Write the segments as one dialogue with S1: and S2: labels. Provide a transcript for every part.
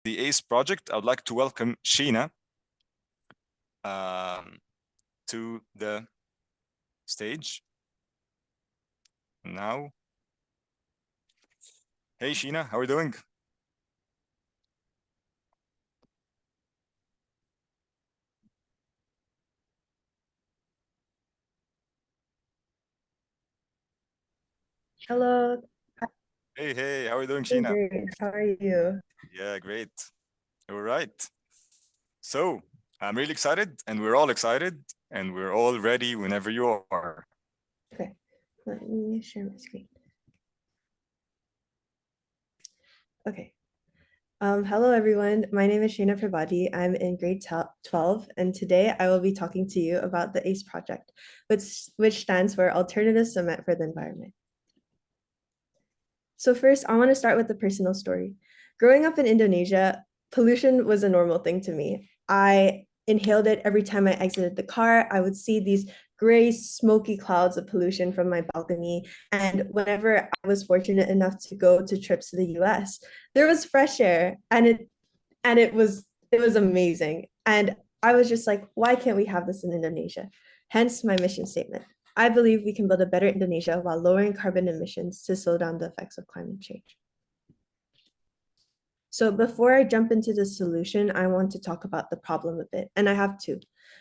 S1: the ACE project, I would like to welcome Sheena to the stage now. Hey, Sheena, how are you doing?
S2: Hello,
S1: Hey, how are you doing,
S2: I'm
S1: Sheena?
S2: great. How are you?
S1: Yeah, great. All right. So I'm really excited, and we're all excited, and we're all ready whenever you are.
S2: Okay, let me share my screen. Okay. Hello, everyone. My name is Shayna Prabhati. I'm in grade 12, and today I will be talking to you about the ACE project, which stands for Alternative Cement for the Environment. So first, I want to start with a personal story. Growing up in Indonesia, pollution was a normal thing to me. I inhaled it every time I exited the car. I would see these gray, smoky clouds of pollution from my balcony. And whenever I was fortunate enough to go to trips to the US, there was fresh air and it was amazing. And I was just like, why can't we have this in Indonesia? Hence my mission statement. I believe we can build a better Indonesia while lowering carbon emissions to slow down the effects of climate change. So before I jump into the solution, I want to talk about the problem a bit, and I have two.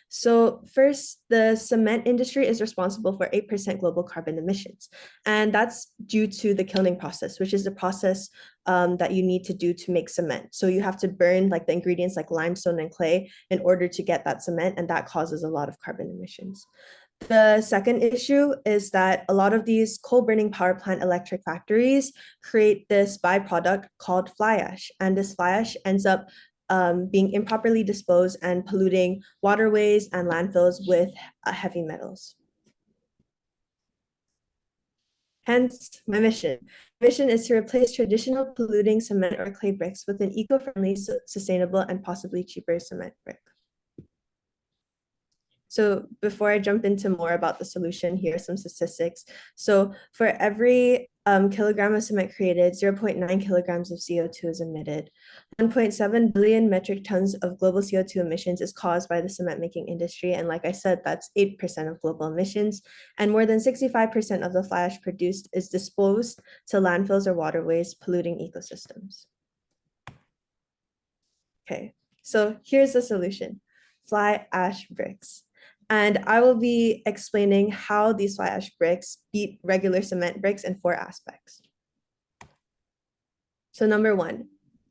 S2: So first, the cement industry is responsible for 8% global carbon emissions, and that's due to the kilning process, which is the process that you need to do to make cement. So you have to burn like the ingredients like limestone and clay in order to get that cement, and that causes a lot of carbon emissions. The second issue is that a lot of these coal burning power plant electric factories create this byproduct called fly ash. And this fly ash ends up being improperly disposed and polluting waterways and landfills with heavy metals. Hence, my mission. Mission is to replace traditional polluting cement or clay bricks with an eco-friendly, sustainable, and possibly cheaper cement brick. So before I jump into more about the solution, here are some statistics. So for every kilogram of cement created, 0.9 kilograms of CO2 is emitted. 1.7 billion metric tons of global CO2 emissions is caused by the cement making industry. And like I said, that's 8% of global emissions. And more than 65% of the fly ash produced is disposed to landfills or waterways, polluting ecosystems. Okay, so here's the solution. Fly ash bricks. And I will be explaining how these fly ash bricks beat regular cement bricks in 4 aspects. So number one,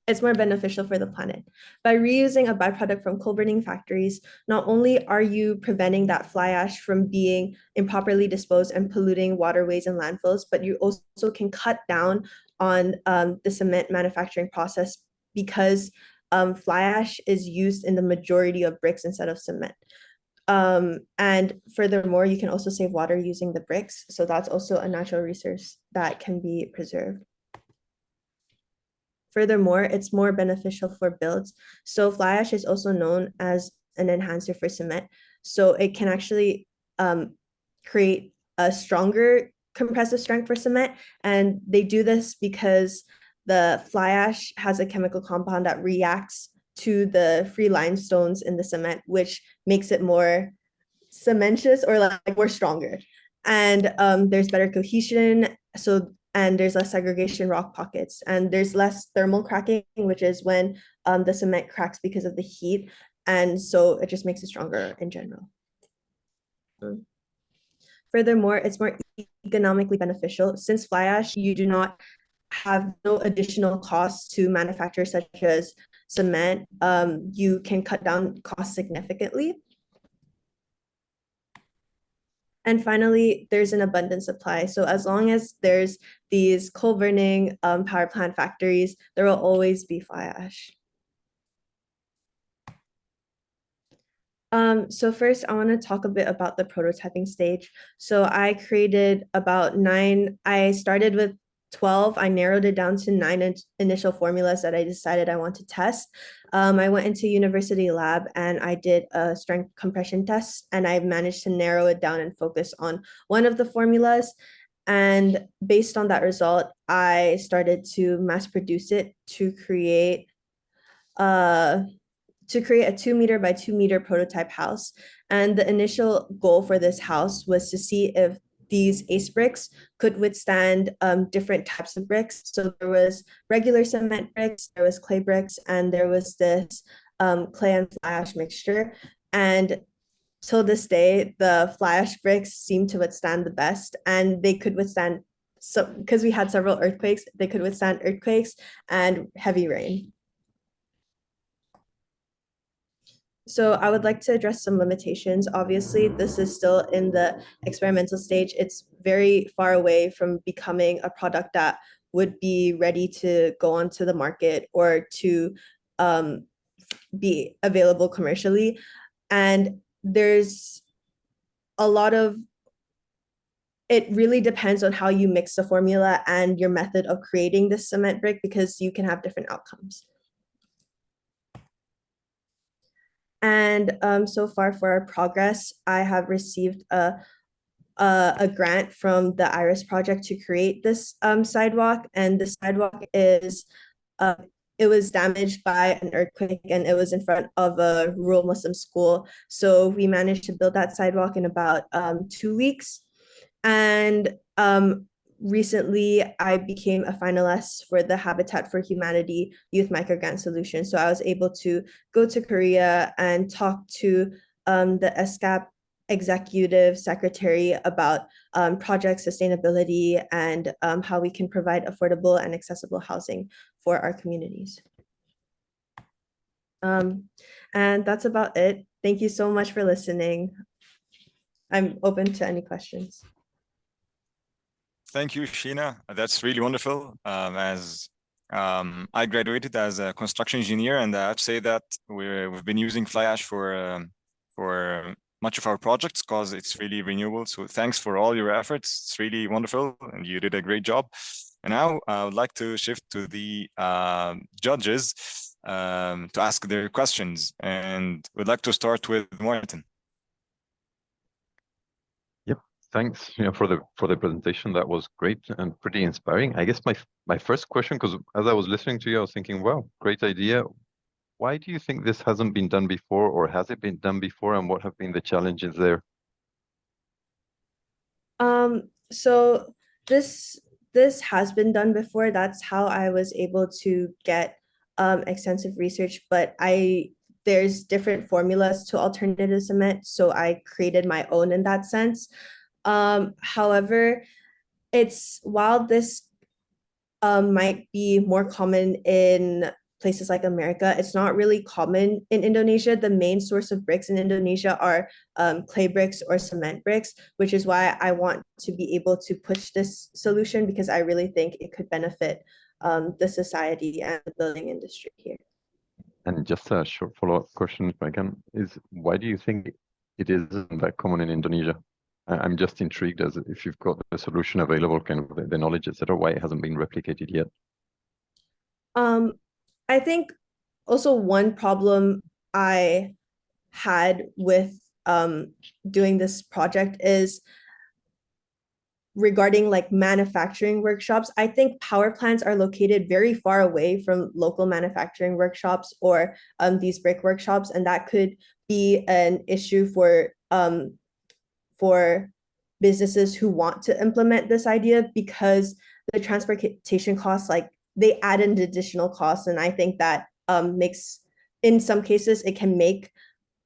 S2: it's more beneficial for the planet. By reusing a byproduct from coal burning factories, not only are you preventing that fly ash from being improperly disposed and polluting waterways and landfills, but you also can cut down on the cement manufacturing process because fly ash is used in the majority of bricks instead of cement. And furthermore, you can also save water using the bricks. So that's also a natural resource that can be preserved. Furthermore, it's more beneficial for builds. So fly ash is also known as an enhancer for cement. So it can actually create a stronger compressive strength for cement. And they do this because the fly ash has a chemical compound that reacts to the free limestones in the cement, which makes it more cementous or like more stronger. And there's better cohesion. So and there's less segregation rock pockets and there's less thermal cracking, which is when the cement cracks because of the heat. And so it just makes it stronger in general. Furthermore, it's more economically beneficial. Since fly ash, you do not have no additional costs to manufacture, such as cement. You can cut down costs significantly. And finally, there's an abundant supply. So as long as there's these coal burning power plant factories, there will always be fly ash. So first, I want to talk a bit about the prototyping stage. So I created about 9, I started with 12. I narrowed it down to 9 initial formulas that I decided I want to test. I went into university lab and I did a strength compression test and I managed to narrow it down and focus on one of the formulas. And based on that result, I started to mass produce it to create uh, to create a 2 meter by 2 meter prototype house. And the initial goal for this house was to see if these ACE bricks could withstand different types of bricks. So there was regular cement bricks, there was clay bricks, and there was this clay and fly ash mixture. And till this day, the fly ash bricks seem to withstand the best, and they could withstand, so because we had several earthquakes, they could withstand earthquakes and heavy rain. So I would like to address some limitations. Obviously, this is still in the experimental stage. It's very far away from becoming a product that would be ready to go onto the market or to um, be available commercially. And there's a lot of, it really depends on how you mix the formula and your method of creating this cement brick, because you can have different outcomes. And so far for our progress, I have received a grant from the Iris project to create this sidewalk. And the sidewalk is, uh, it was damaged by an earthquake and it was in front of a rural Muslim school. So we managed to build that sidewalk in about 2 weeks. And recently I became a finalist for the Habitat for Humanity Youth Microgrant Solution. So I was able to go to Korea and talk to the ESCAP executive secretary about project sustainability and how we can provide affordable and accessible housing for our communities. And that's about it. Thank you so much for listening. I'm open to any questions.
S1: Thank you, Sheena. That's really wonderful. As I graduated as a construction engineer, and I have to say that we've been using fly ash for much of our projects because it's really renewable. So thanks for all your efforts. It's really wonderful, and you did a great job. And now I would like to shift to the judges to ask their questions, and we'd like to start with Martin.
S3: Thanks, for the presentation. That was great and pretty inspiring. I guess my first question, because as I was listening to you, I was thinking, wow, great idea. Why do you think this hasn't been done before, or has it been done before, and what have been the challenges there?
S2: So this has been done before. That's how I was able to get extensive research, but there's different formulas to alternative cement, so I created my own in that sense. However, while this might be more common in places like America, it's not really common in Indonesia. The main source of bricks in Indonesia are clay bricks or cement bricks, which is why I want to be able to push this solution, because I really think it could benefit the society and the building industry here.
S3: And just a short follow-up question, if I can, is why do you think it isn't that common in Indonesia? I'm just intrigued as if you've got the solution available, kind of the knowledge, etc., why it hasn't been replicated yet.
S2: I think also one problem I had with doing this project is regarding like manufacturing workshops. I think power plants are located very far away from local manufacturing workshops or these brick workshops, and that could be an issue for businesses who want to implement this idea, because the transportation costs, like, they add an additional cost, and I think that makes, in some cases, it can make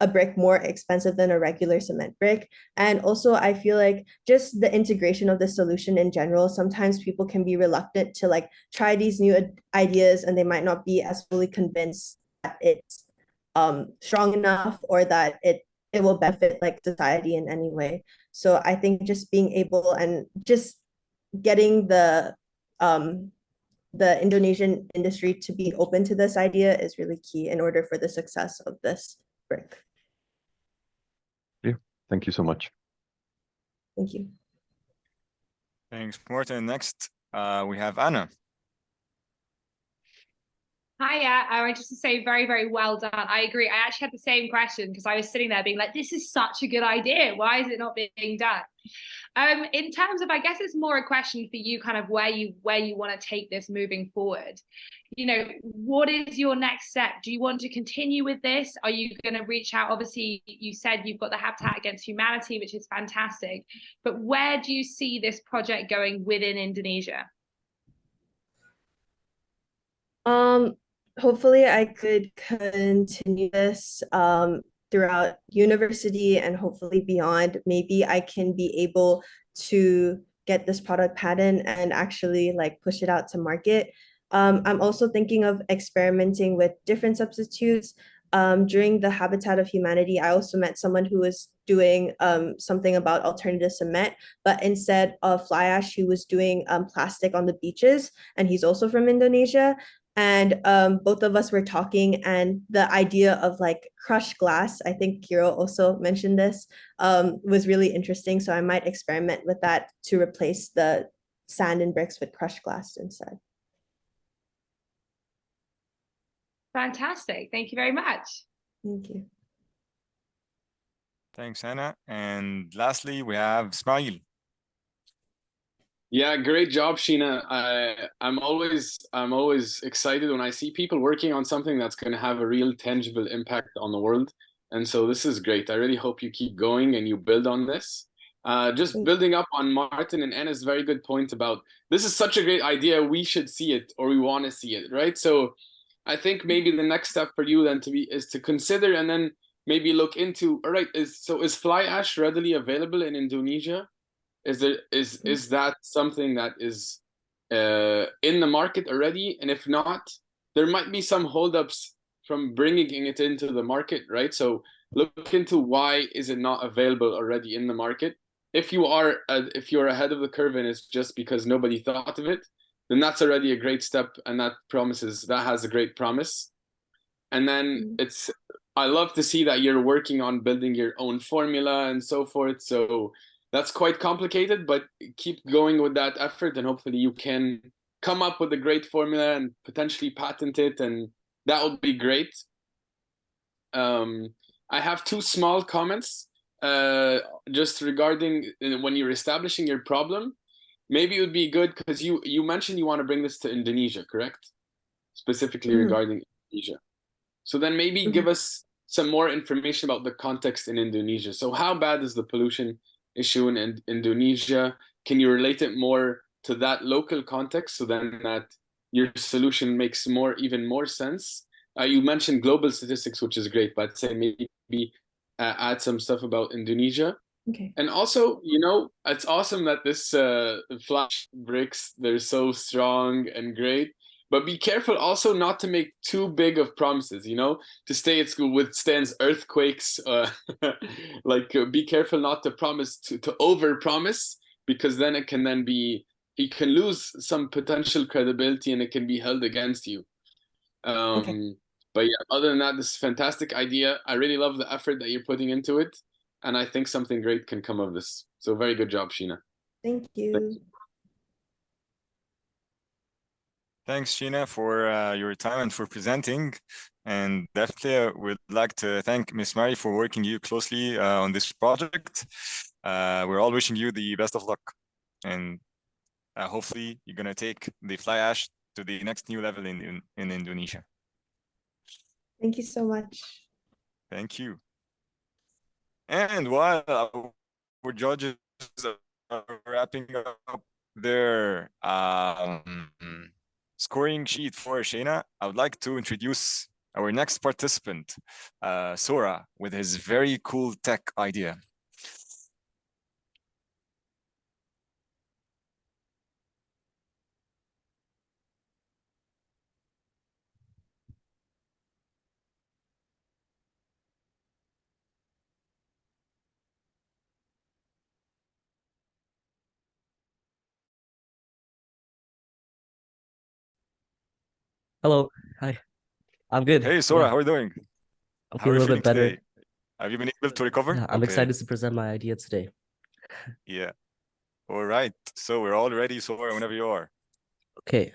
S2: a brick more expensive than a regular cement brick. And also, I feel like just the integration of the solution in general, sometimes people can be reluctant to like try these new ideas, and they might not be as fully convinced that it's strong enough or that it will benefit like society in any way. So I think just being able and just getting the Indonesian industry to be open to this idea is really key in order for the success of this brick.
S3: Yeah, thank you so much.
S2: Thank you.
S1: Thanks, Martin. Next, we have Anna.
S4: Hiya, I want just to say very, very well done. I agree. I actually had the same question because I was sitting there being like, this is such a good idea. Why is it not being done? In terms of, I guess it's more a question for you, kind of where you want to take this moving forward. You know, what is your next step? Do you want to continue with this? Are you going to reach out? Obviously, you said you've got the Habitat Against Humanity, which is fantastic. But where do you see this project going within Indonesia?
S2: Hopefully I could continue this throughout university and hopefully beyond. Maybe I can be able to get this product patent and actually like push it out to market. I'm also thinking of experimenting with different substitutes. During the Habitat of Humanity, I also met someone who was doing something about alternative cement, but instead of fly ash, he was doing plastic on the beaches, and he's also from Indonesia. And both of us were talking, and the idea of like crushed glass, I think Kiro also mentioned this, was really interesting. So I might experiment with that to replace the sand and bricks with crushed glass instead.
S4: Fantastic. Thank you very much.
S2: Thank you.
S1: Thanks, Hannah. And lastly, we have Ismail.
S5: Yeah, great job, Sheena. I'm always excited when I see people working on something that's going to have a real tangible impact on the world. And so this is great. I really hope you keep going and you build on this. Just building up on Martin and Anna's very good point about this is such a great idea. We should see it, or we want to see it, right? So I think maybe the next step for you then is to consider and then maybe look into, all right, is fly ash readily available in Indonesia? Is that something that is in the market already? And if not, there might be some holdups from bringing it into the market, right? So look into why is it not available already in the market. If you're ahead of the curve and it's just because nobody thought of it, then that's already a great step, and that has a great promise. And then I love to see that you're working on building your own formula and so forth. So that's quite complicated, but keep going with that effort, and hopefully you can come up with a great formula and potentially patent it, and that would be great. I have two small comments just regarding when you're establishing your problem. Maybe it would be good because you mentioned you want to bring this to Indonesia, correct? Specifically regarding Indonesia. So then maybe give us some more information about the context in Indonesia. So how bad is the pollution issue in Indonesia? Can you relate it more to that local context so then that your solution makes even more sense? You mentioned global statistics, which is great, but I'd say maybe add some stuff about Indonesia.
S2: Okay.
S5: And also, it's awesome that this flash bricks, they're so strong and great. But be careful also not to make too big of promises, to stay at school withstands earthquakes. Be careful not to promise to over promise, because then you can lose some potential credibility and it can be held against you.
S2: Okay.
S5: But yeah, other than that, this is a fantastic idea. I really love the effort that you're putting into it. And I think something great can come of this. So very good job, Sheena.
S2: Thank you.
S1: Thanks, Sheena, for your time and for presenting. And definitely we'd like to thank Miss Mary for working you closely on this project. We're all wishing you the best of luck. And hopefully you're going to take the fly ash to the next new level in Indonesia.
S2: Thank you so much.
S1: Thank you. And while our judges are wrapping up their scoring sheet for Sheena, I would like to introduce our next participant, Sora, with his very cool tech idea.
S6: Hello. Hi. I'm good.
S1: Hey, Sora,
S6: Yeah,
S1: how are you doing?
S6: I'm
S1: How are
S6: feeling
S1: you
S6: a little
S1: feeling
S6: bit better.
S1: today? Have you been able to recover?
S6: Yeah, I'm
S1: Okay.
S6: excited to present my idea today.
S1: Yeah. All right. So we're all ready, Sora, whenever you are.
S6: Okay.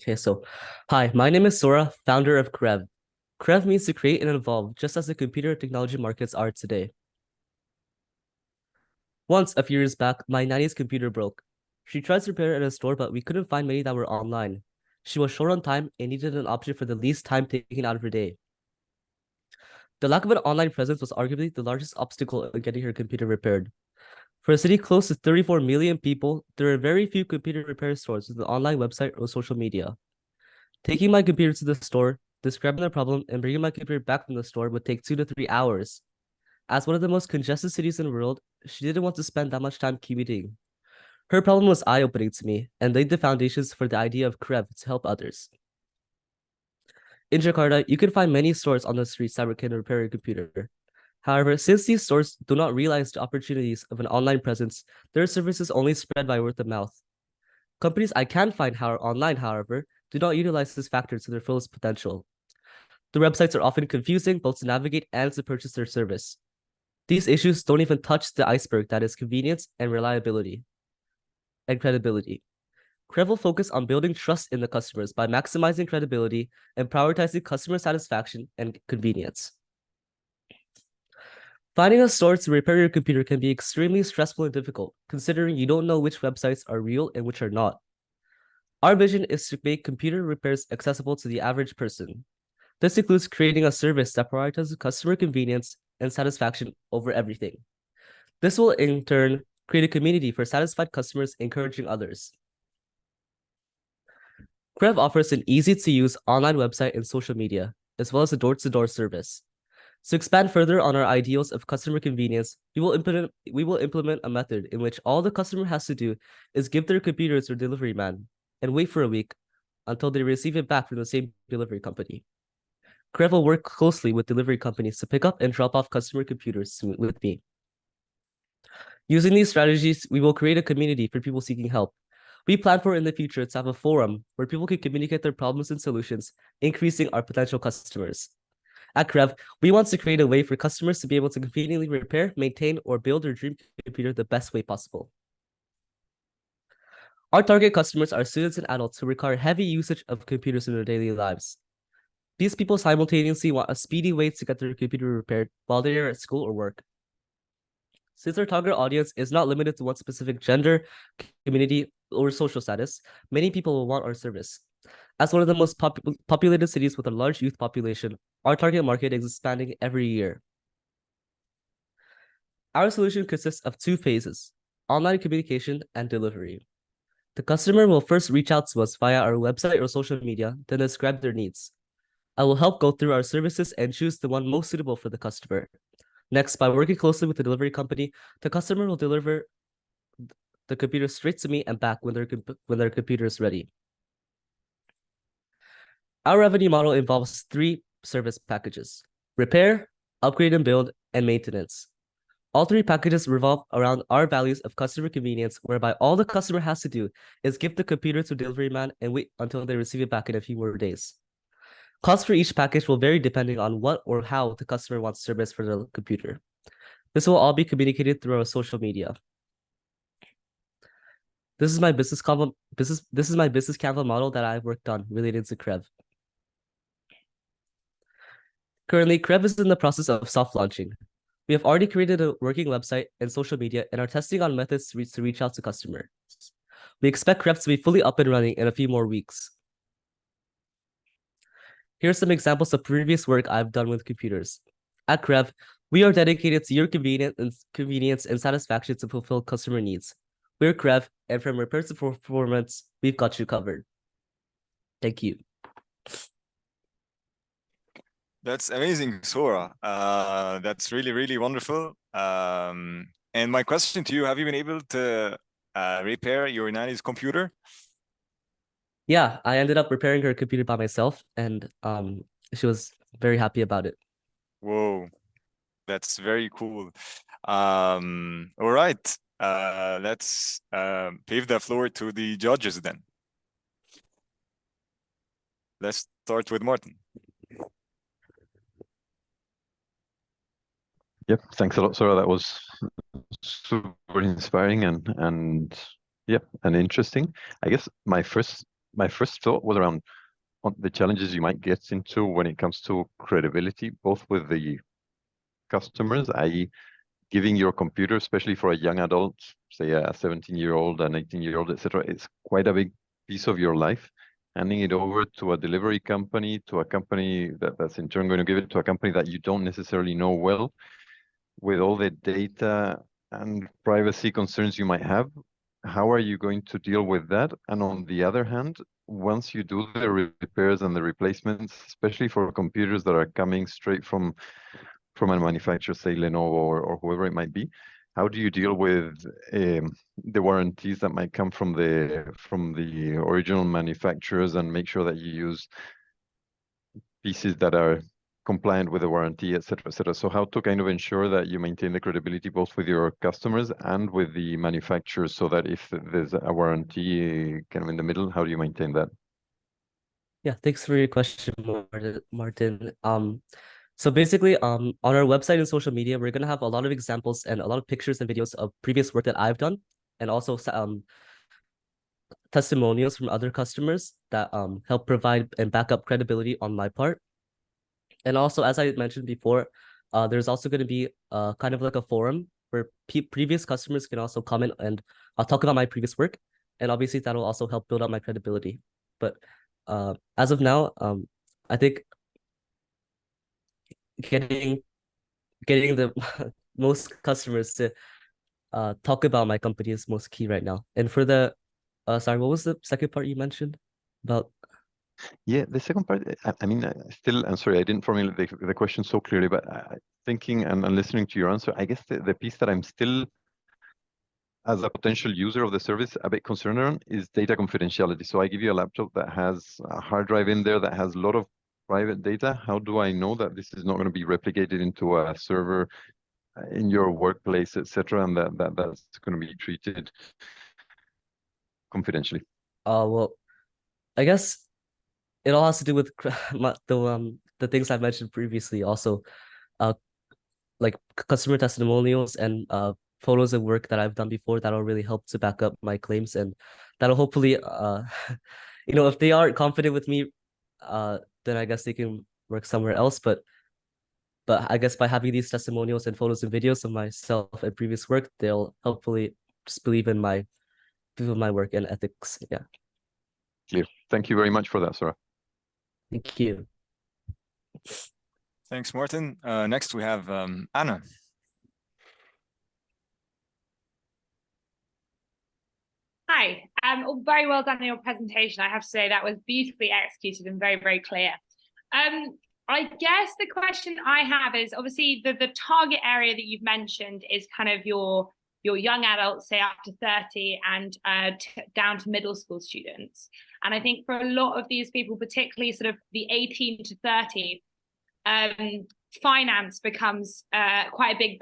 S6: Okay, so hi, my name is Sora, founder of Krev. Krev means to create and evolve, just as the computer technology markets are today. Once, a few years back, my nanny's computer broke. She tried to repair it in a store, but we couldn't find many that were online. She was short on time and needed an option for the least time taken out of her day. The lack of an online presence was arguably the largest obstacle in getting her computer repaired. For a city close to 34 million people, there are very few computer repair stores with an online website or social media. Taking my computer to the store, describing the problem, and bringing my computer back from the store would take 2 to 3 hours. As one of the most congested cities in the world, she didn't want to spend that much time commuting. Her problem was eye-opening to me and laid the foundations for the idea of Krev to help others. In Jakarta, you can find many stores on the streets that can repair your computer. However, since these stores do not realize the opportunities of an online presence, their services only spread by word of mouth. Companies I can find online, however, do not utilize this factor to their fullest potential. The websites are often confusing both to navigate and to purchase their service. These issues don't even touch the iceberg that is convenience and reliability and credibility. Krev will focus on building trust in the customers by maximizing credibility and prioritizing customer satisfaction and convenience. Finding a store to repair your computer can be extremely stressful and difficult, considering you don't know which websites are real and which are not. Our vision is to make computer repairs accessible to the average person. This includes creating a service that prioritizes customer convenience and satisfaction over everything. This will, in turn, create a community for satisfied customers, encouraging others. Krev offers an easy-to-use online website and social media, as well as a door-to-door service. To expand further on our ideals of customer convenience, we will implement a method in which all the customer has to do is give their computer to their delivery man and wait for a week until they receive it back from the same delivery company. Krev will work closely with delivery companies to pick up and drop off customer computers with me. Using these strategies, we will create a community for people seeking help. We plan for in the future to have a forum where people can communicate their problems and solutions, increasing our potential customers. At Krev, we want to create a way for customers to be able to conveniently repair, maintain, or build their dream computer the best way possible. Our target customers are students and adults who require heavy usage of computers in their daily lives. These people simultaneously want a speedy way to get their computer repaired while they are at school or work. Since our target audience is not limited to one specific gender, community, or social status, many people will want our service. As one of the most populated cities with a large youth population, our target market is expanding every year. Our solution consists of 2 phases: online communication and delivery. The customer will first reach out to us via our website or social media, then describe their needs. I will help go through our services and choose the one most suitable for the customer. Next, by working closely with the delivery company, the customer will deliver the computer straight to me and back when their computer is ready. Our revenue model involves 3 service packages: repair, upgrade and build, and maintenance. All 3 packages revolve around our values of customer convenience, whereby all the customer has to do is give the computer to delivery man and wait until they receive it back in a few more days. Costs for each package will vary depending on what or how the customer wants service for the computer. This will all be communicated through our social media. This is my business Canva model that I've worked on related to Krev. Currently, Krev is in the process of soft launching. We have already created a working website and social media and are testing on methods to reach out to customers. We expect Krev to be fully up and running in a few more weeks. Here are some examples of previous work I've done with computers. At Krev, we are dedicated to your convenience and satisfaction to fulfill customer needs. We're Krev, and from repair to performance, we've got you covered. Thank you.
S1: That's amazing, Sora. That's really, really wonderful. And my question to you, have you been able to repair your nanny's computer?
S6: Yeah, I ended up repairing her computer by myself, and she was very happy about it.
S1: Whoa, that's very cool. All right, let's pave the floor to the judges then. Let's start with Martin.
S3: Yep, thanks a lot, Sarah. That was super inspiring and yeah, and interesting. I guess my first my first thought was around on the challenges you might get into when it comes to credibility, both with the customers, i.e., giving your computer, especially for a young adult, say a 17-year-old, an 18-year-old, etc., it's quite a big piece of your life. Handing it over to a delivery company, to a company that's in turn going to give it to a company that you don't necessarily know well, with all the data and privacy concerns you might have, how are you going to deal with that? And on the other hand, once you do the repairs and the replacements, especially for computers that are coming straight from a manufacturer, say Lenovo or whoever it might be, how do you deal with the warranties that might come from the original manufacturers and make sure that you use pieces that are compliant with the warranty, et cetera, et cetera. So how to kind of ensure that you maintain the credibility both with your customers and with the manufacturers, so that if there's a warranty kind of in the middle, how do you maintain that?
S6: Yeah, thanks for your question, Martin. So basically, on our website and social media, we're gonna have a lot of examples and a lot of pictures and videos of previous work that I've done, and also testimonials from other customers that help provide and back up credibility on my part. And also, as I mentioned before, there's also going to be kind of like a forum where previous customers can also comment, and I'll talk about my previous work, and obviously that'll also help build up my credibility. But as of now, I think getting the most customers to talk about my company is most key right now. And for the sorry, what was the second part you mentioned about?
S3: Yeah, the second part, I mean, I'm sorry, I didn't formulate the question so clearly, but thinking and listening to your answer, I guess the piece that I'm still, as a potential user of the service, a bit concerned around is data confidentiality. So I give you a laptop that has a hard drive in there that has a lot of private data. How do I know that this is not going to be replicated into a server in your workplace, etc., and that's going to be treated confidentially?
S6: Well, I guess it all has to do with the things I mentioned previously. Also, like customer testimonials and photos of work that I've done before that'll really help to back up my claims, and that'll hopefully if they aren't confident with me, then I guess they can work somewhere else. But I guess by having these testimonials and photos and videos of myself and previous work, they'll hopefully just believe in my work and ethics. Yeah.
S3: Clear. Thank you very much for that, Sarah.
S6: Thank you.
S1: Thanks, Martin. Next, we have Anna.
S4: Hi, very well done in your presentation. I have to say that was beautifully executed and very, very clear. I guess the question I have is, obviously the target area that you've mentioned is kind of your young adults, say up to 30, and down to middle school students. And I think for a lot of these people, particularly sort of the 18 to 30, finance becomes quite a big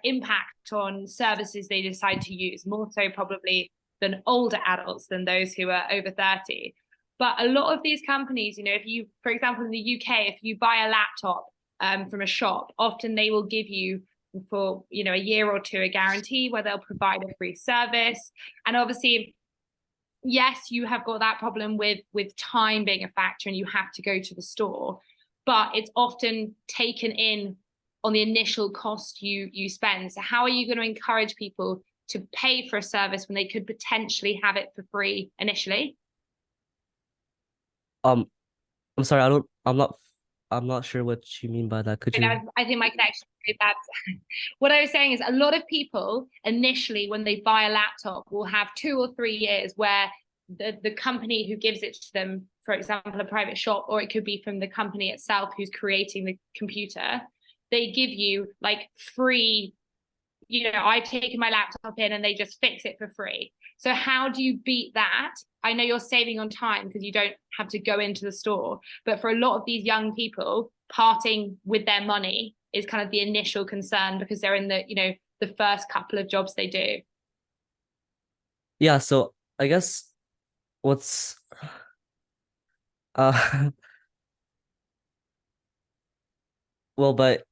S4: impact on services they decide to use, more so probably than older adults, than those who are over 30. But a lot of these companies, if you, for example, in the UK, if you buy a laptop from a shop, often they will give you for a year or two a guarantee where they'll provide a free service. And obviously, yes, you have got that problem with time being a factor and you have to go to the store, but it's often taken in on the initial cost you spend. So how are you going to encourage people to pay for a service when they could potentially have it for free initially?
S6: I'm sorry, I'm not sure what you mean by that. Could you?
S4: I think my connection is really bad. What I was saying is, a lot of people initially, when they buy a laptop, will have 2 or 3 years where the company who gives it to them, for example, a private shop, or it could be from the company itself who's creating the computer, they give you like free, I've taken my laptop in and they just fix it for free. So how do you beat that? I know you're saving on time because you don't have to go into the store, but for a lot of these young people, parting with their money is kind of the initial concern because they're in the first couple of jobs they do.
S6: Yeah, so I guess what's well, but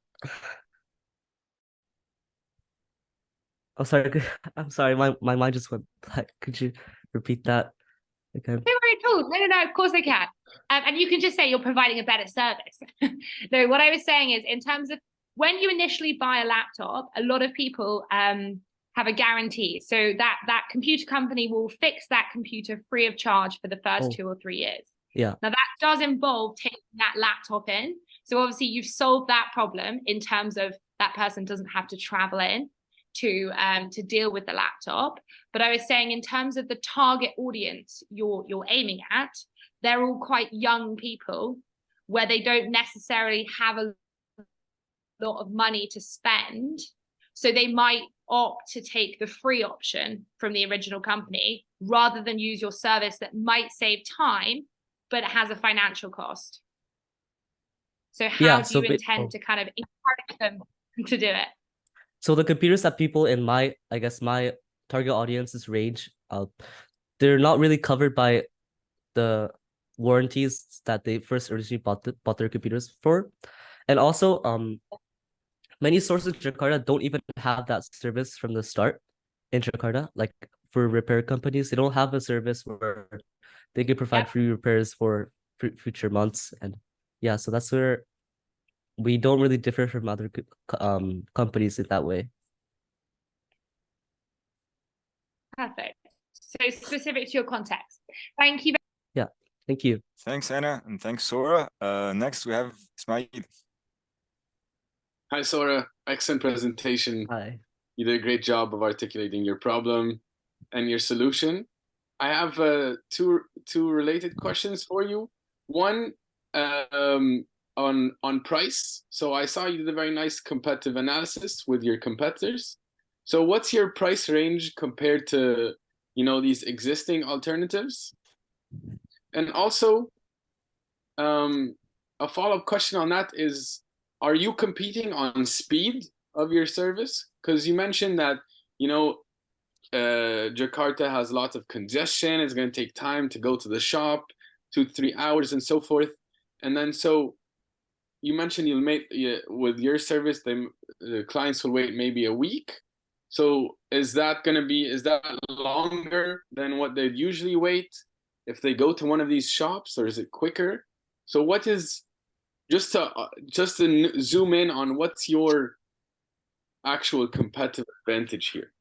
S6: I'm sorry. I'm sorry. My mind just went blank. Could you repeat that again?
S4: Don't worry at all. course. No, of course I can. And you can just say you're providing a better service. No, what I was saying is in terms of when you initially buy a laptop, a lot of people have a guarantee. So that computer company will fix that computer free of charge for the first 2 or 3 years.
S6: Yeah.
S4: Now that does involve taking that laptop in. So obviously you've solved that problem in terms of that person doesn't have to travel in to deal with the laptop. But I was saying in terms of the target audience you're aiming at, they're all quite young people where they don't necessarily have a lot of money to spend. So they might opt to take the free option from the original company rather than use your service that might save time, but it has a financial cost. So how do you intend to kind of encourage them to do it?
S6: So the computers that people in my target audience's range, they're not really covered by the warranties that they first originally bought their computers for. And also, many stores in Jakarta don't even have that service from the start in Jakarta. Like for repair companies, they don't have a service where they can provide free repairs for future months. And yeah, so that's where we don't really differ from other companies in that way.
S4: Perfect. So specific to your context. Thank you.
S6: Yeah, thank you.
S1: Thanks, Anna, and thanks, Sora. Next, we have Ismail.
S5: Hi, Sora. Excellent presentation.
S6: Hi.
S5: You did a great job of articulating your problem and your solution. I have two related questions for you. One on price. So I saw you did a very nice competitive analysis with your competitors. So what's your price range compared to, these existing alternatives? And also, a follow-up question on that is, are you competing on speed of your service? Because you mentioned that, Jakarta has lots of congestion. It's going to take time to go to the shop, 2 to 3 hours and so forth. And then so you mentioned with your service, the clients will wait maybe a week. So is that longer than what they'd usually wait if they go to one of these shops, or is it quicker? So what is, just to zoom in on what's your actual competitive advantage here,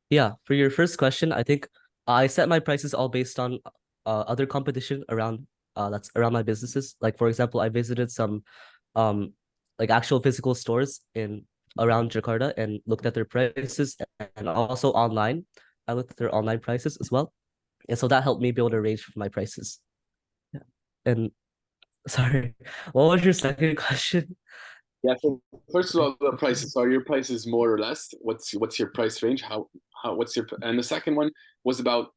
S6: Yeah, for your first question, I think I set my prices all based on other competition around that's around my businesses. Like for example, I visited some like actual physical stores in around Jakarta and looked at their prices, and also online. I looked at their online prices as well. And so that helped me build a range for my prices. Yeah. And sorry, what was your second question?
S5: Yeah. So first of all, the prices. Are your prices more or less? What's your price range? And the second one was about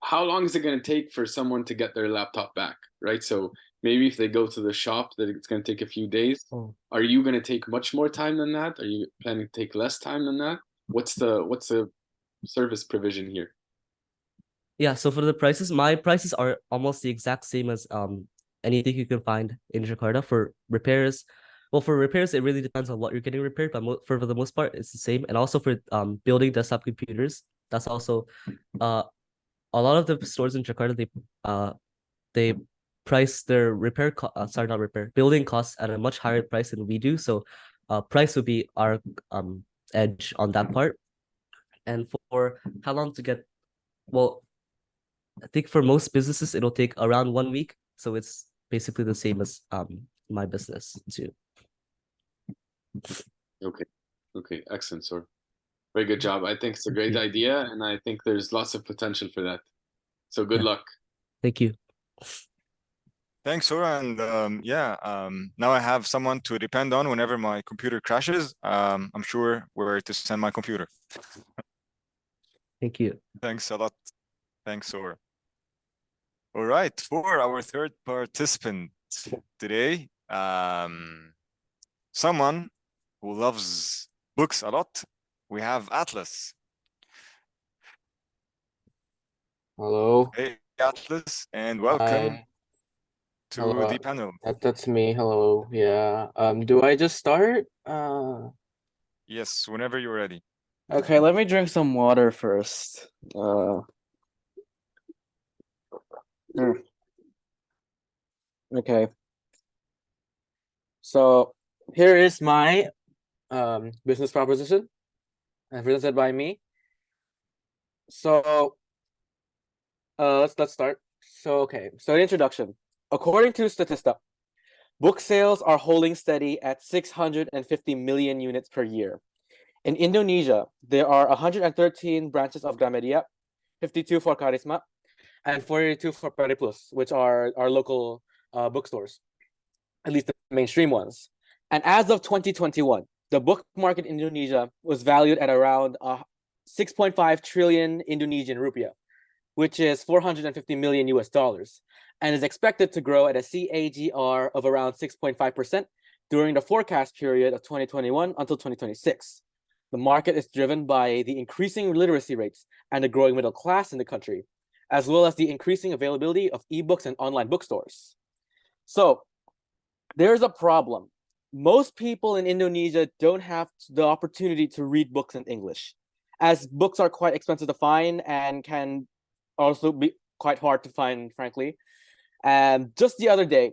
S5: how long is it going to take for someone to get their laptop back, right? So maybe if they go to the shop, that it's going to take a few days.
S6: Oh.
S5: Are you going to take much more time than that? Are you planning to take less time than that? What's the service provision here?
S6: Yeah, so for the prices, my prices are almost the exact same as anything you can find in Jakarta for repairs. Well, for repairs, it really depends on what you're getting repaired, but for the most part, it's the same. And also for building desktop computers, that's also a lot of the stores in Jakarta, they price their building costs at a much higher price than we do. So price would be our edge on that part. And for how long to get, well, I think for most businesses, it'll take around 1 week. So it's basically the same as my business too.
S5: Okay, excellent, sir. Very good job. I think it's a great idea, and I think there's lots of potential for that. So good luck.
S6: Thank you.
S1: Thanks, Sora. And now I have someone to depend on whenever my computer crashes. I'm sure where to send my computer.
S6: Thank you.
S1: Thanks a lot. Thanks, Sora. All right, for our third participant today, someone who loves books a lot, we have Atlas.
S7: Hello.
S1: Hey, Atlas, and welcome
S7: Hi.
S1: to
S7: Hello.
S1: the panel.
S7: That's me. Hello. Yeah. Do I just start?
S1: Yes, whenever you're ready.
S7: Okay, let me drink some water first. Okay. So here is my business proposition, presented by me. So let's start. So the introduction. According to Statista, book sales are holding steady at 650 million units per year. In Indonesia, there are 113 branches of Gramedia, 52 for Karisma, and 42 for Periplus, which are our local bookstores, at least the mainstream ones. And as of 2021, the book market in Indonesia was valued at around 6.5 trillion Indonesian rupiah, which is 450 million US dollars, and is expected to grow at a CAGR of around 6.5% during the forecast period of 2021 until 2026. The market is driven by the increasing literacy rates and the growing middle class in the country, as well as the increasing availability of ebooks and online bookstores. So there's a problem. Most people in Indonesia don't have the opportunity to read books in English, as books are quite expensive to find and can also be quite hard to find, frankly. And just the other day,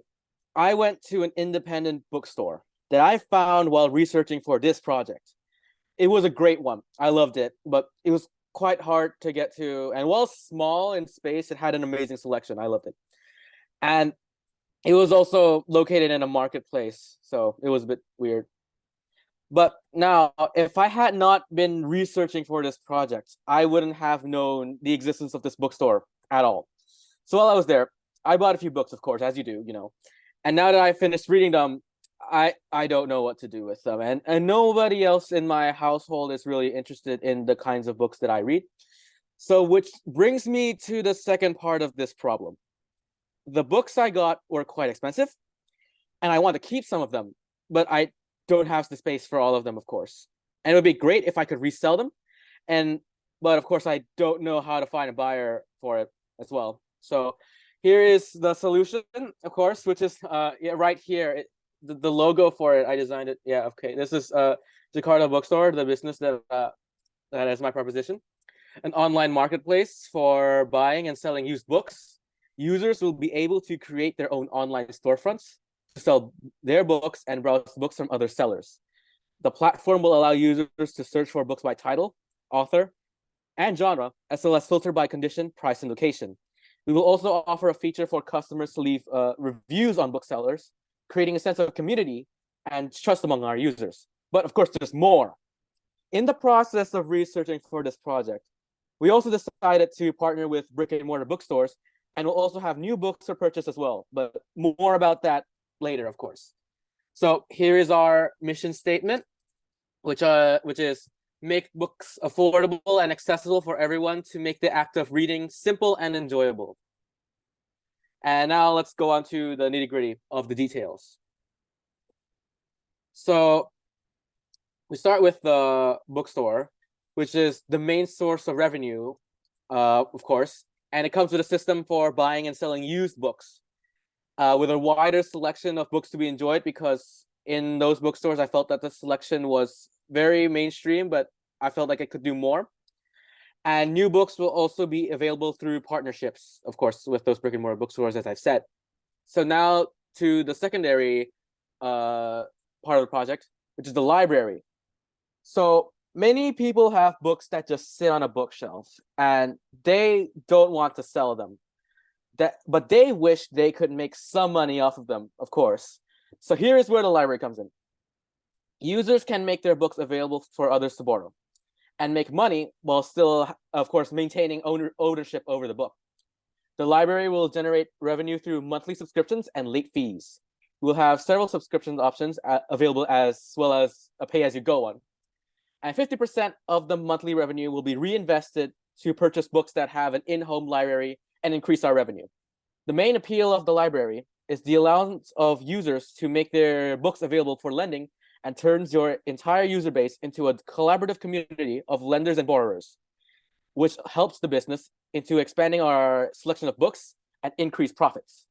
S7: I went to an independent bookstore that I found while researching for this project. It was a great one. I loved it, but it was quite hard to get to. And while small in space, it had an amazing selection. I loved it. And it was also located in a marketplace, so it was a bit weird. But now, if I had not been researching for this project, I wouldn't have known the existence of this bookstore at all. So while I was there, I bought a few books, of course, as you do, And now that I finished reading them, I don't know what to do with them. And nobody else in my household is really interested in the kinds of books that I read. So which brings me to the second part of this problem. The books I got were quite expensive, and I want to keep some of them, but I don't have the space for all of them, of course. And it would be great if I could resell them. But of course, I don't know how to find a buyer for it as well. So here is the solution, of course, which is right here. The logo for it, I designed it. Yeah, okay. This is Jakarta Bookstore, the business that is my proposition. An online marketplace for buying and selling used books. Users will be able to create their own online storefronts to sell their books and browse books from other sellers. The platform will allow users to search for books by title, author, and genre, as well as filter by condition, price, and location. We will also offer a feature for customers to leave reviews on booksellers, creating a sense of community and trust among our users. But of course, there's more. In the process of researching for this project, we also decided to partner with brick-and-mortar bookstores, and we'll also have new books for purchase as well. But more about that later, of course. So here is our mission statement, which is make books affordable and accessible for everyone to make the act of reading simple and enjoyable. And now let's go on to the nitty-gritty of the details. So we start with the bookstore, which is the main source of revenue, of course, and it comes with a system for buying and selling used books, with a wider selection of books to be enjoyed, because in those bookstores, I felt that the selection was very mainstream, but I felt like it could do more. And new books will also be available through partnerships, of course, with those brick and mortar bookstores, as I've said. So now to the secondary part of the project, which is the library. So many people have books that just sit on a bookshelf and they don't want to sell them. But they wish they could make some money off of them, of course. So here is where the library comes in. Users can make their books available for others to borrow and make money while still, of course, maintaining ownership over the book. The library will generate revenue through monthly subscriptions and late fees. We'll have several subscription options available, as well as a pay-as-you-go one. And 50% of the monthly revenue will be reinvested to purchase books that have an in-home library and increase our revenue. The main appeal of the library is the allowance of users to make their books available for lending, and turns your entire user base into a collaborative community of lenders and borrowers, which helps the business into expanding our selection of books and increase profits.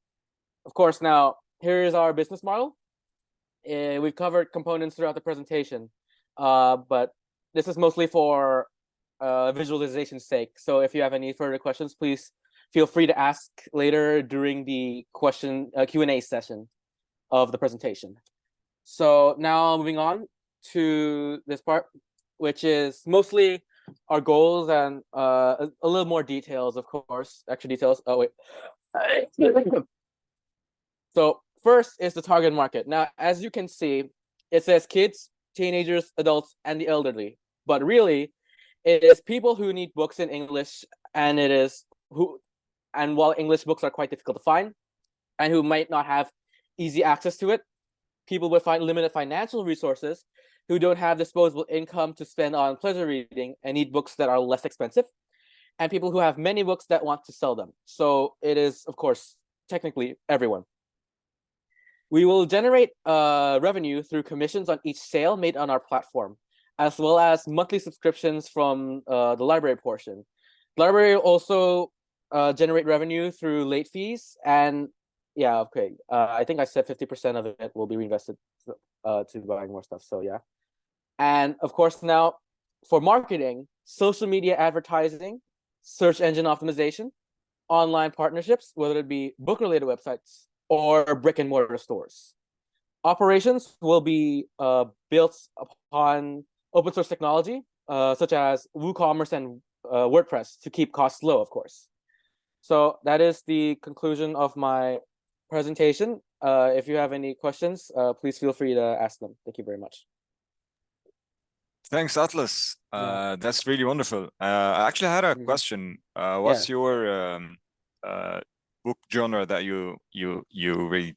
S7: Of course, now here is our business model. We've covered components throughout the presentation, but this is mosely for visualization's sake. So if you have any further questions, please feel free to ask later during the Q&A session of the presentation. So now moving on to this part, which is mostly our goals and a little more details, of course, extra details. Oh, wait. So first is the target market. Now, as you can see, it says kids, teenagers, adults, and the elderly. But really, it is people who need books in English, and while English books are quite difficult to find, and who might not have easy access to it, people with limited financial resources who don't have disposable income to spend on pleasure reading and need books that are less expensive, and people who have many books that want to sell them. So it is, of course, technically everyone. We will generate revenue through commissions on each sale made on our platform, as well as monthly subscriptions from the library portion. The library also generate revenue through late fees, and yeah, okay. I think I said 50% of it will be reinvested to buying more stuff. So yeah, and of course now for marketing, social media advertising, search engine optimization, online partnerships, whether it be book-related websites or brick-and-mortar stores. Operations will be built upon open source technology, such as WooCommerce and WordPress, to keep costs low, of course. So that is the conclusion of my presentation. If you have any questions, please feel free to ask them. Thank you very much.
S1: Thanks, Atlas. That's really wonderful. I actually had a question. What's your book genre that you read?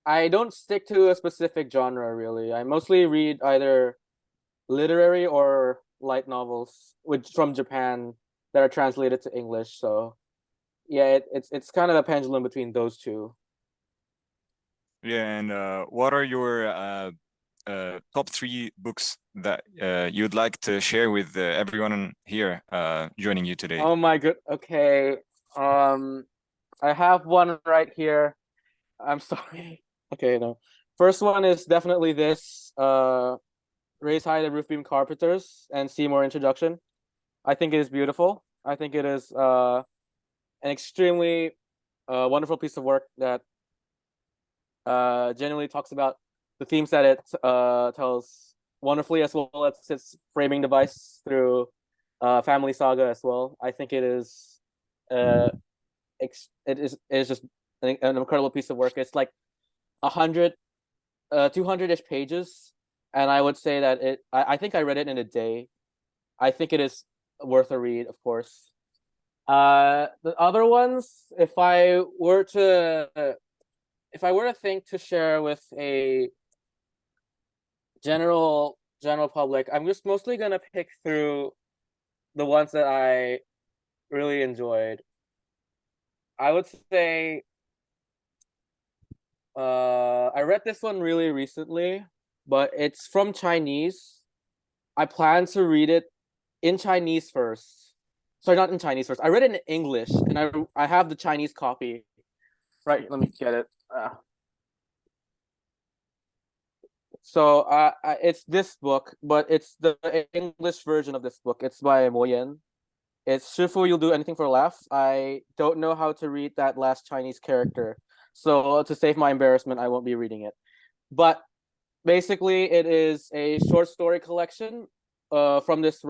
S7: I don't stick to a specific genre, really. I mostly read either literary or light novels from Japan that are translated to English. So yeah, it's kind of a pendulum between those two.
S1: Yeah, and what are your top 3 books that you'd like to share with everyone here joining you today?
S7: Oh my good. Okay. I have one right here. I'm sorry. Okay, no. First one is definitely this. Raise High the Roof Beam Carpenters and Seymour Introduction. I think it is beautiful. I think it is an extremely wonderful piece of work that genuinely talks about the themes that it tells wonderfully, as well as its framing device through family saga as well. I think it is just an incredible piece of work. It's like 200-ish pages, and I would say that I think I read it in a day. I think it is worth a read, of course. The other ones, if I were to think to share with a general public, I'm just mostly gonna pick through the ones that I really enjoyed. I would say I read this one really recently, but it's from Chinese. I plan to read it in Chinese first. Sorry, not in Chinese first. I read it in English, and I have the Chinese copy. Right, let me get it. So it's this book, but it's the English version of this book. It's by Mo Yan. It's Shifu, You'll Do Anything for a Laugh. I don't know how to read that last Chinese character, so to save my embarrassment, I won't be reading it. But basically, it is a short story collection from this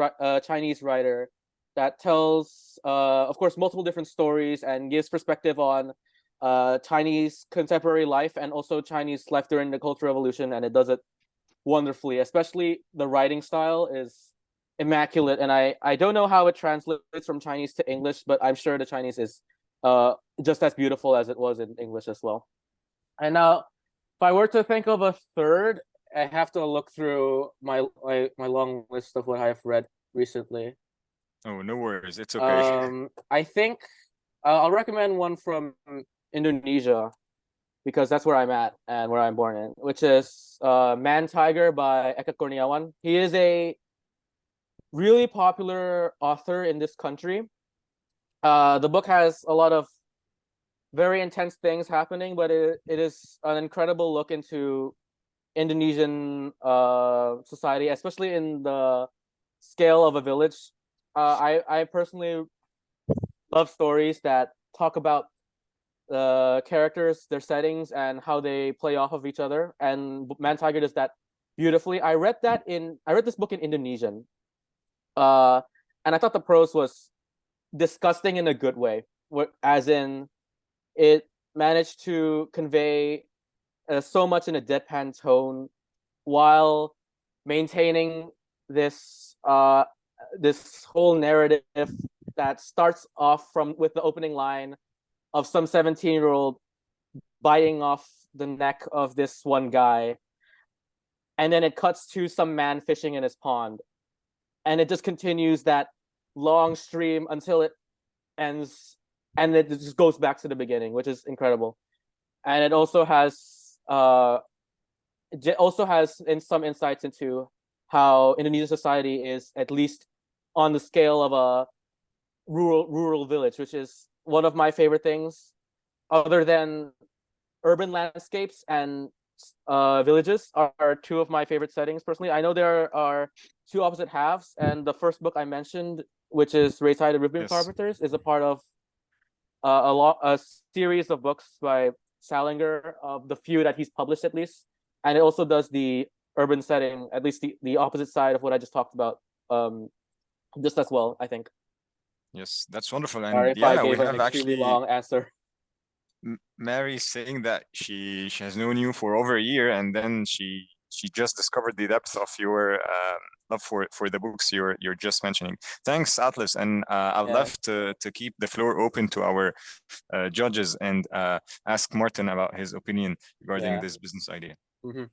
S7: Chinese writer that tells, of course, multiple different stories and gives perspective on Chinese contemporary life and also Chinese life during the Cultural Revolution, and it does it wonderfully. Especially the writing style is immaculate, and I don't know how it translates from Chinese to English, but I'm sure the Chinese is just as beautiful as it was in English as well. And now, if I were to think of a third, I have to look through my long list of what I've read recently.
S1: Oh, no worries. It's okay.
S7: I think I'll recommend one from Indonesia, because that's where I'm at and where I'm born in, which is Man Tiger by Eka Kurniawan. He is a really popular author in this country. The book has a lot of very intense things happening, but it is an incredible look into Indonesian society, especially in the scale of a village. I personally love stories that talk about the characters, their settings, and how they play off of each other. And Man Tiger does that beautifully. I read this book in Indonesian, and I thought the prose was disgusting in a good way. As in, it managed to convey so much in a deadpan tone while maintaining this this whole narrative that starts off with the opening line of some 17-year-old biting off the neck of this one guy, and then it cuts to some man fishing in his pond, and it just continues that long stream until it ends, and it just goes back to the beginning, which is incredible. And it also has in some insights into how Indonesian society is at least on the scale of a rural village, which is one of my favorite things, other than urban landscapes and villages are two of my favorite settings personally. I know there are two opposite halves, and the first book I mentioned, which is Raised High the Ribbon Carpenters, is a part of a series of books by Salinger, of the few that he's published at least, and it also does the urban setting, at least the opposite side of what I just talked about, just as well, I think.
S1: Yes, that's wonderful. And
S7: Sorry if
S1: yeah,
S7: I
S1: we
S7: gave an
S1: have
S7: extremely
S1: actually
S7: long answer.
S1: Mary saying that she has known you for over a year, and then she just discovered the depth of your love for the books you're just mentioning. Thanks, Atlas, and I'd love to keep the floor open to our judges and ask Martin about his opinion regarding this business idea.
S7: Mm-hmm.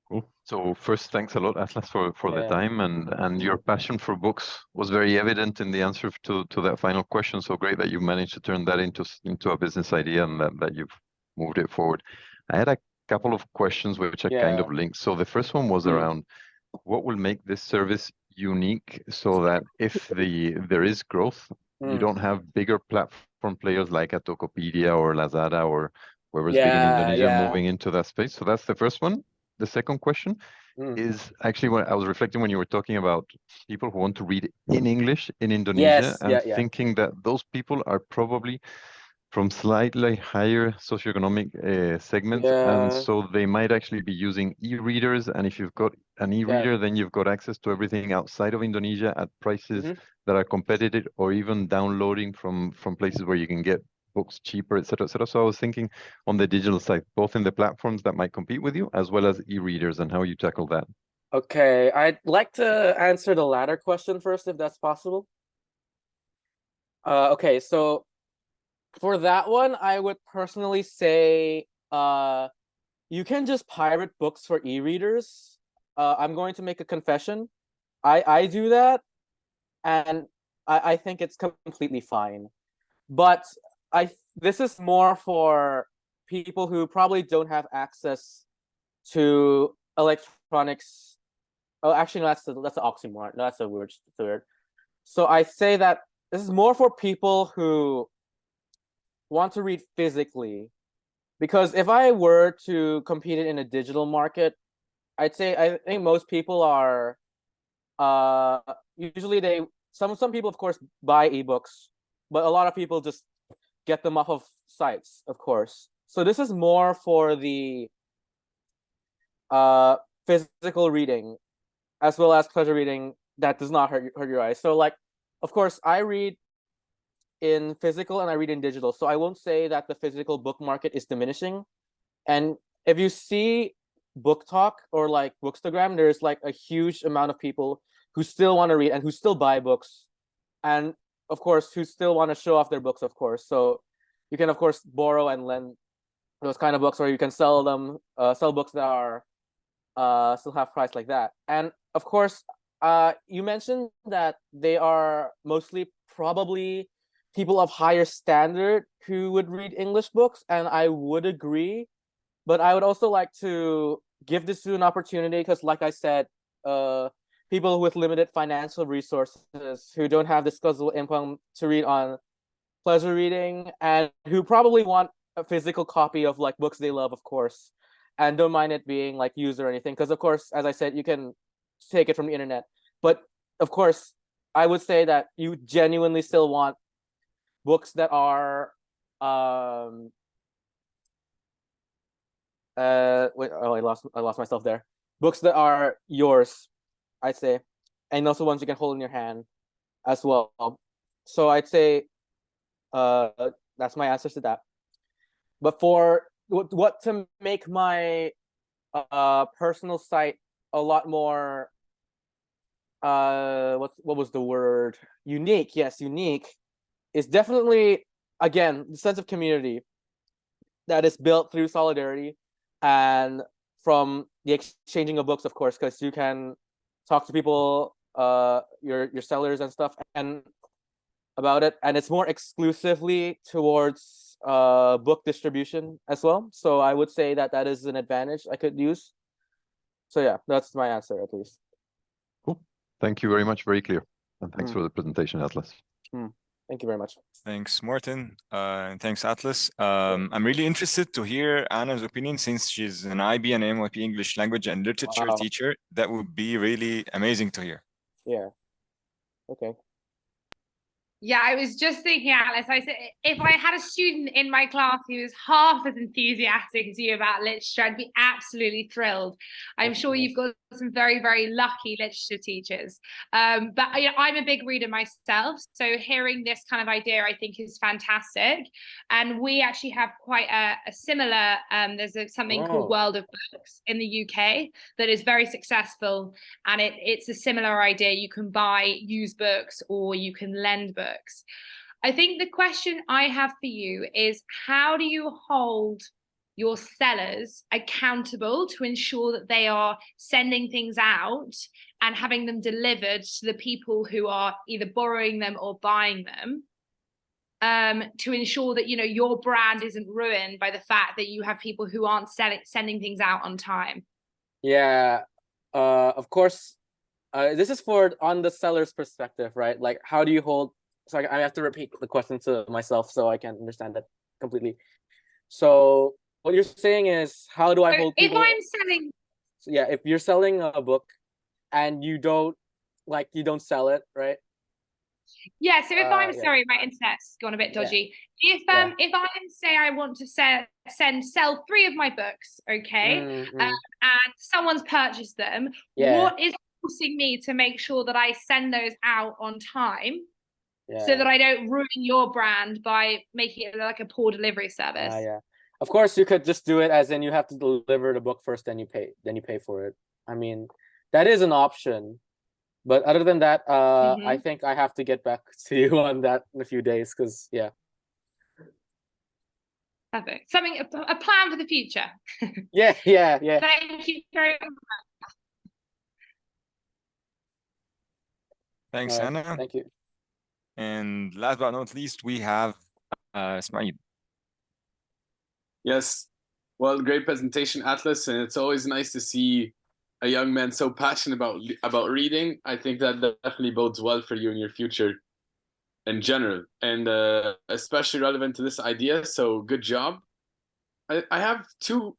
S3: Cool. So first, thanks a lot, Atlas, for the time, and your passion for books was very evident in the answer to that final question. So great that you managed to turn that into a business idea and that you've moved it forward. I had a couple of questions which are kind of linked. So the first one was around what will make this service unique, so that if there is growth, you don't have bigger platform players like a Tokopedia or Lazada or whoever's big in Indonesia moving into that space. So that's the first one. The second question is actually what I was reflecting when you were talking about people who want to read in English in Indonesia, and thinking that those people are probably from slightly higher socioeconomic segments, and so they might actually be using e-readers. And if you've got an e-reader, then you've got access to everything outside of Indonesia at prices that are competitive, or even downloading from places where you can get books cheaper, etc., etc. So I was thinking on the digital side, both in the platforms that might compete with you, as well as e-readers, and how you tackle that.
S7: Okay, I'd like to answer the latter question first, if that's possible. Okay, so for that one, I would personally say you can just pirate books for e-readers. I'm going to make a confession. I do that, and I think it's completely fine. But this is more for people who probably don't have access to electronics. Oh, actually, no, that's an oxymoron. No, that's a word. So I say that this is more for people who want to read physically, because if I were to compete it in a digital market, I think most people are usually some people of course buy ebooks, but a lot of people just get them off of sites, of course. So this is more for the physical reading, as well as pleasure reading that does not hurt your eyes. So like, of course, I read in physical and I read in digital. So I won't say that the physical book market is diminishing. And if you see Book Talk or like Bookstagram, there's like a huge amount of people who still want to read and who still buy books, and of course who still want to show off their books, of course. So you can of course borrow and lend those kind of books, or you can sell them, sell books that are still half price like that. And of course, you mentioned that they are mostly probably people of higher standard who would read English books, and I would agree. But I would also like to give this an opportunity, because like I said, people with limited financial resources who don't have disposable income to read on pleasure reading, and who probably want a physical copy of like books they love, of course, and don't mind it being like used or anything, because of course, as I said, you can take it from the internet. But of course, I would say that you genuinely still want books that are wait, oh, I lost myself there. Books that are yours, I'd say, and also ones you can hold in your hand as well. So I'd say that's my answers to that. But for what to make my personal site a lot more what was the word? Unique. Yes, unique is definitely, again, the sense of community that is built through solidarity and from the exchanging of books, of course, because you can talk to people, your sellers and stuff, and about it, and it's more exclusively towards book distribution as well. So I would say that that is an advantage I could use. So yeah, that's my answer at least.
S3: Cool. Thank you very much. Very clear. And thanks for the presentation, Atlas.
S7: Thank you very much.
S1: Thanks, Martin. And thanks, Atlas. I'm really interested to hear Anna's opinion since she's an IB and MYP English language and literature teacher. That would be really amazing to hear.
S7: Yeah. Okay.
S4: Yeah, I was just thinking, Alice, I said, if I had a student in my class who was half as enthusiastic as you about literature, I'd be absolutely thrilled. I'm sure you've got some very, very lucky literature teachers. But you know, I'm a big reader myself, so hearing this kind of idea, I think, is fantastic. And we actually have quite a similar, there's something called World of Books in the UK that is very successful. And it's a similar idea. You can buy used books or you can lend books. I think the question I have for you is, how do you hold your sellers accountable to ensure that they are sending things out and having them delivered to the people who are either borrowing them or buying them, to ensure that, you know, your brand isn't ruined by the fact that you have people who aren't sending things out on time?
S7: Yeah, of course, this is on the seller's perspective, right? Like, how do you hold? So I have to repeat the question to myself so I can understand that completely. So what you're saying is, how do I hold people?
S4: If I'm selling,
S7: so yeah, if you're selling a book and you don't sell it, right?
S4: Yeah, so if I'm sorry, my internet's gone a bit dodgy. If I say I want to sell 3 of my books, okay, and someone's purchased them, what is forcing me to make sure that I send those out on time? So that I don't ruin your brand by making it like a poor delivery service.
S7: Yeah. Of course, you could just do it as in you have to deliver the book first, then you pay for it. I mean, that is an option. But other than that, I think I have to get back to you on that in a few days, because yeah.
S4: Perfect. A plan for the future.
S7: Yeah.
S4: Thank you very much.
S1: Thanks, Anna.
S7: Thank you.
S1: And last but not least, we have Ismail.
S5: Yes. Well, great presentation, Atlas. And it's always nice to see a young man so passionate about reading. I think that definitely bodes well for you in your future in general, and especially relevant to this idea. So good job. I have 2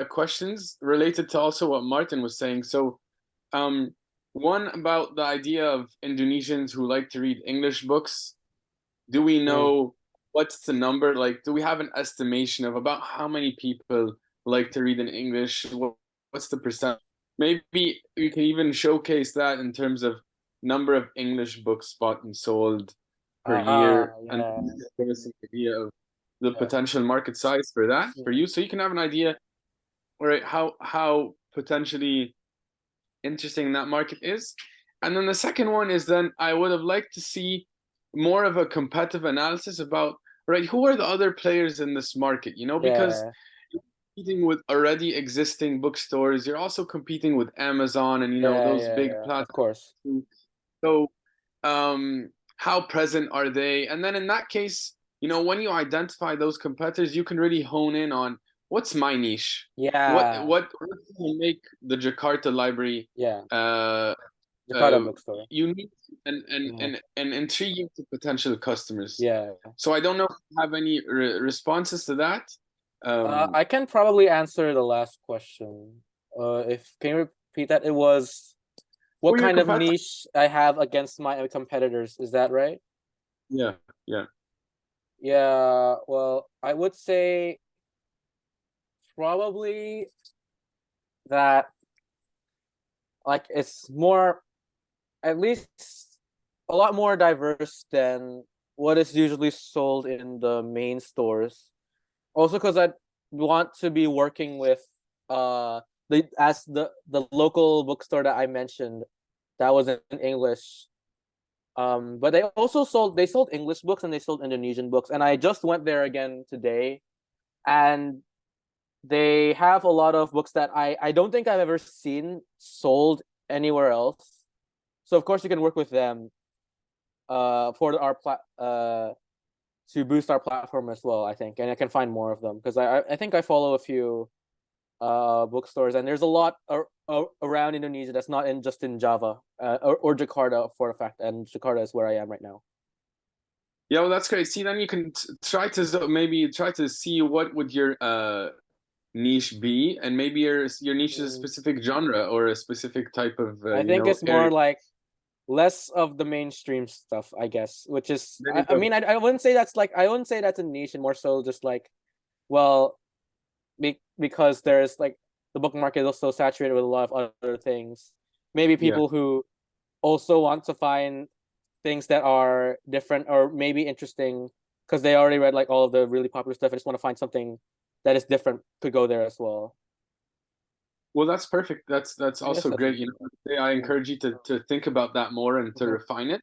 S5: questions related to also what Martin was saying. So one about the idea of Indonesians who like to read English books. Do we know what's the number? Like, do we have an estimation of about how many people like to read in English? What's the percent? Maybe you can even showcase that in terms of number of English books bought and sold per year, and give us an idea of the potential market size for that for you, so you can have an idea, all right, how potentially interesting that market is. And then the second one is, then I would have liked to see more of a competitive analysis about, right, who are the other players in this market, you know, because you're competing with already existing bookstores, you're also competing with Amazon and, you know, those big platforms.
S7: Of course.
S5: So how present are they? And then in that case, you know, when you identify those competitors, you can really hone in on, what's my niche? What can make the Jakarta library
S7: Jakarta bookstore
S5: unique and intriguing to potential customers? So I don't know if you have any responses to that.
S7: I can probably answer the last question. Can you repeat that? It was what
S5: Who are your
S7: kind of
S5: competitors?
S7: niche I have against my competitors. Is that right?
S5: Yeah, yeah.
S7: Yeah, well, I would say probably that like it's more, at least a lot more diverse than what is usually sold in the main stores. Also because I want to be working with the local bookstore that I mentioned that was in English. But they sold English books and they sold Indonesian books, and I just went there again today, and they have a lot of books that I don't think I've ever seen sold anywhere else. So of course you can work with them for to boost our platform as well, I think, and I can find more of them because I think I follow a few bookstores, and there's a lot around Indonesia that's not in just in Java or Jakarta for a fact, and Jakarta is where I am right now.
S5: Yeah, well, that's great. See, then you can try to maybe try to see what would your niche be, and maybe your niche is a specific genre or a specific type of
S7: I think it's
S5: area.
S7: more like less of the mainstream stuff, I guess, which is
S5: There you
S7: I
S5: go.
S7: mean I wouldn't say that's like, I wouldn't say that's a niche, and more so just like, well, because there's like the book market is so saturated with a lot of other things. Maybe
S5: Yeah.
S7: people who also want to find things that are different or maybe interesting because they already read like all of the really popular stuff and just want to find something that is different could go there as well.
S5: Well, that's perfect. That's also
S7: that's
S5: great. I encourage you to think about that more and to
S7: Mhm.
S5: refine it.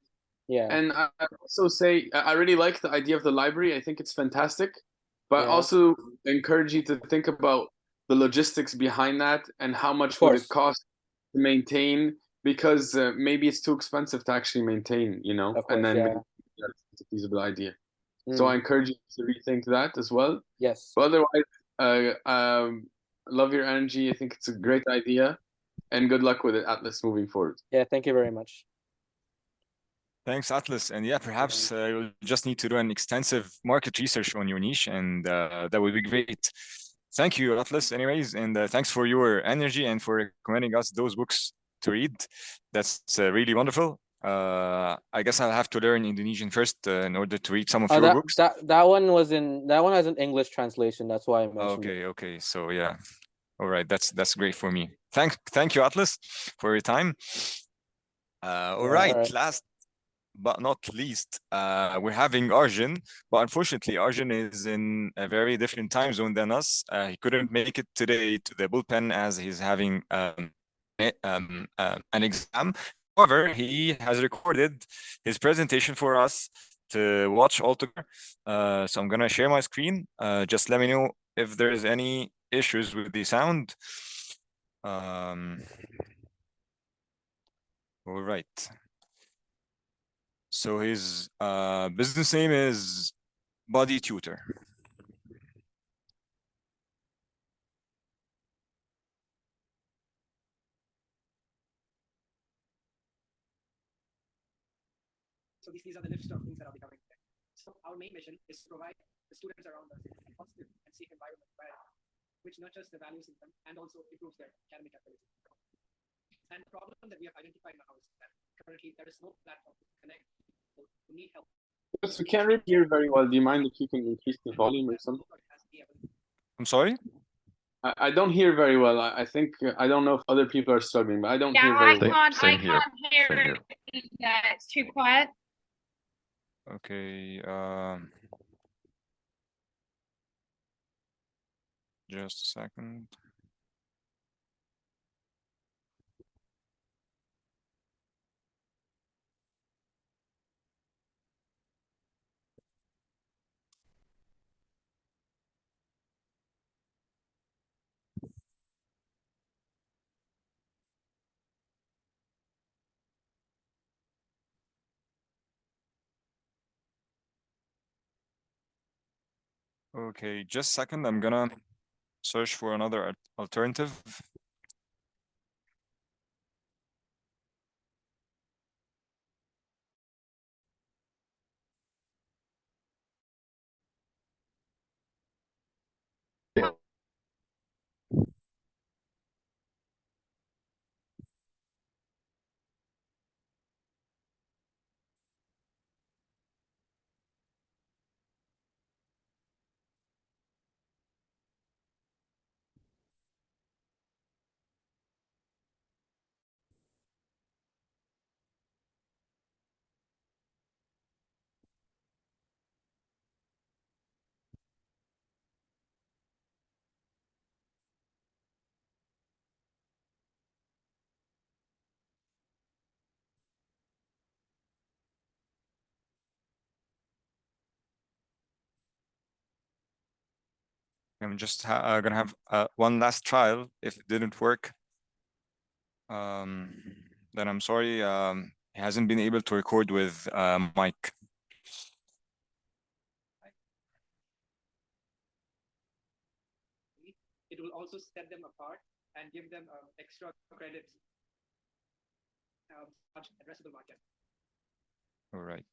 S7: Yeah.
S5: And I also say I really like the idea of the library. I think it's fantastic, but
S7: Yeah.
S5: also encourage you to think about the logistics behind that and how much
S7: Of
S5: would it
S7: course.
S5: cost to maintain, because maybe it's too expensive to actually maintain,
S7: Of
S5: and
S7: course,
S5: then
S7: yeah.
S5: maybe that's a feasible idea. So I
S7: Mm.
S5: encourage you to rethink that as well.
S7: Yes.
S5: But otherwise, love your energy. I think it's a great idea, and good luck with it, Atlas, moving forward.
S7: Yeah, thank you very much.
S1: Thanks, Atlas. And yeah, perhaps you'll just need to do an extensive market research on your niche, and that would be great. Thank you, Atlas, anyways. And thanks for your energy and for recommending us those books to read. That's really wonderful. I guess I'll have to learn Indonesian first in order to read some of your books.
S7: That one has an English translation. That's why I mentioned it.
S1: Okay. So yeah. All right. That's great for me. Thank you, Atlas, for your time. All right. Last but not least, we're having Arjun, but unfortunately, Arjun is in a very different time zone than us. He couldn't make it today to the bullpen as he's having an exam. However, he has recorded his presentation for us to watch altogether. So I'm gonna share my screen. Just let me know if there's any issues with the sound. All right. So his business name is Body Tutor.
S8: So these are the list of things that I'll be covering today. So our main mission is to provide the students around us a positive and safe environment which nurtures the values in them and also improves their academic ability. And the problem that we have identified now is that currently there is no platform to connect people who need help.
S5: Yes, we can't really hear very well. Do you mind if you can increase the volume or something?
S1: I'm sorry?
S5: I don't hear very well. I think I don't know if other people are struggling, but I don't hear very well.
S4: I can't hear it. Yeah, it's too quiet.
S1: Okay. Just a second. Okay, just a second. I'm gonna search for another alternative. I'm just gonna have one last trial. If it didn't work, then I'm sorry. He hasn't been able to record with mic.
S8: It will also set them apart and give them extra credits, addressable market.
S1: All right.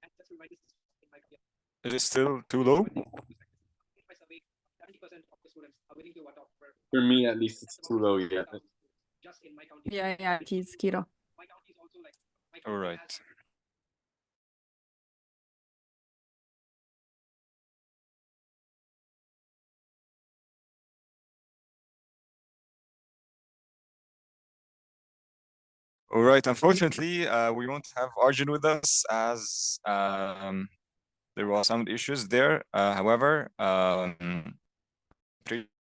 S8: And just to remind this in my career,
S1: Is it still too low?
S8: in my survey, 70% of the students are willing to adopt.
S5: For me, at least, it's too low yet.
S8: Just in my county.
S9: Yeah, it is, Kiro.
S8: My county is also like.
S1: All right. All right. Unfortunately, we won't have Arjun with us as there were sound issues there. However,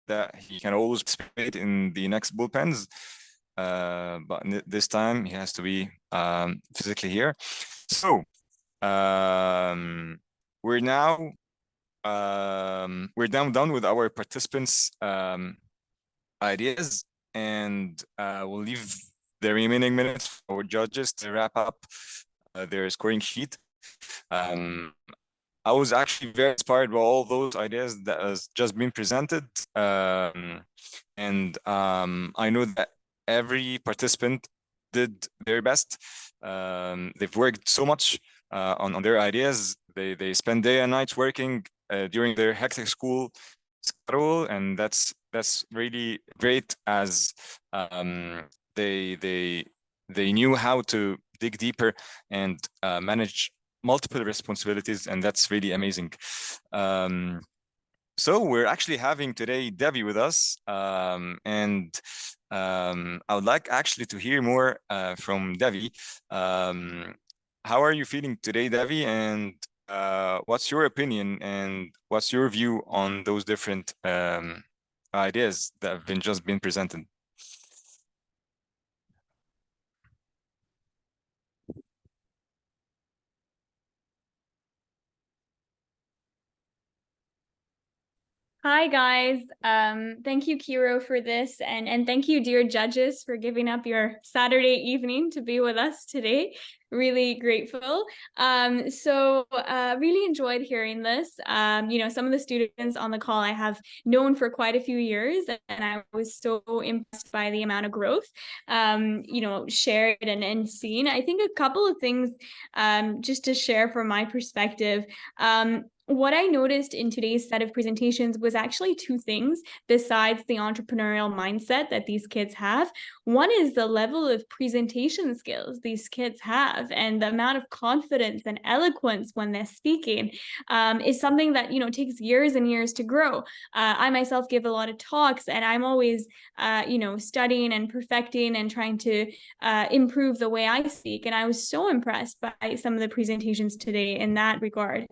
S1: that he can always participate in the next bullpens, but this time he has to be physically here. So we're now done with our participants' ideas, and we'll leave the remaining minutes for judges to wrap up their scoring sheet. I was actually very inspired by all those ideas that has just been presented, and I know that every participant did their best. They've worked so much on their ideas. They spend day and night working during their hectic school schedule, and that's really great, as they knew how to dig deeper and manage multiple responsibilities, and that's really amazing. So we're actually having today Devi with us, and I would like actually to hear more from Devi. How are you feeling today, Devi? And what's your opinion and what's your view on those different ideas that have just been presented?
S10: Hi guys, thank you Kiro for this, and thank you dear judges for giving up your Saturday evening to be with us today. Really grateful. Really enjoyed hearing this. Some of the students on the call I have known for quite a few years, and I was so impressed by the amount of growth, shared and seen. I think a couple of things just to share from my perspective. What I noticed in today's set of presentations was actually two things besides the entrepreneurial mindset that these kids have. One is the level of presentation skills these kids have, and the amount of confidence and eloquence when they're speaking is something that, takes years and years to grow. I myself give a lot of talks, and I'm always, studying and perfecting and trying to improve the way I speak. And I was so impressed by some of the presentations today in that regard.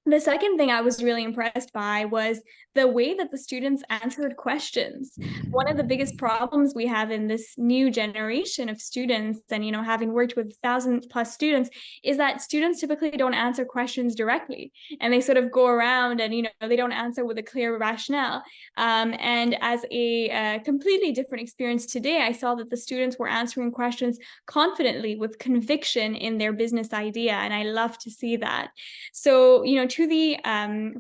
S10: The second thing I was really impressed by was the way that the students answered questions. One of the biggest problems we have in this new generation of students, and having worked with 1,000+ students, is that students typically don't answer questions directly, and they sort of go around and they don't answer with a clear rationale. And as a completely different experience today, I saw that the students were answering questions confidently with conviction in their business idea, and I love to see that. So to the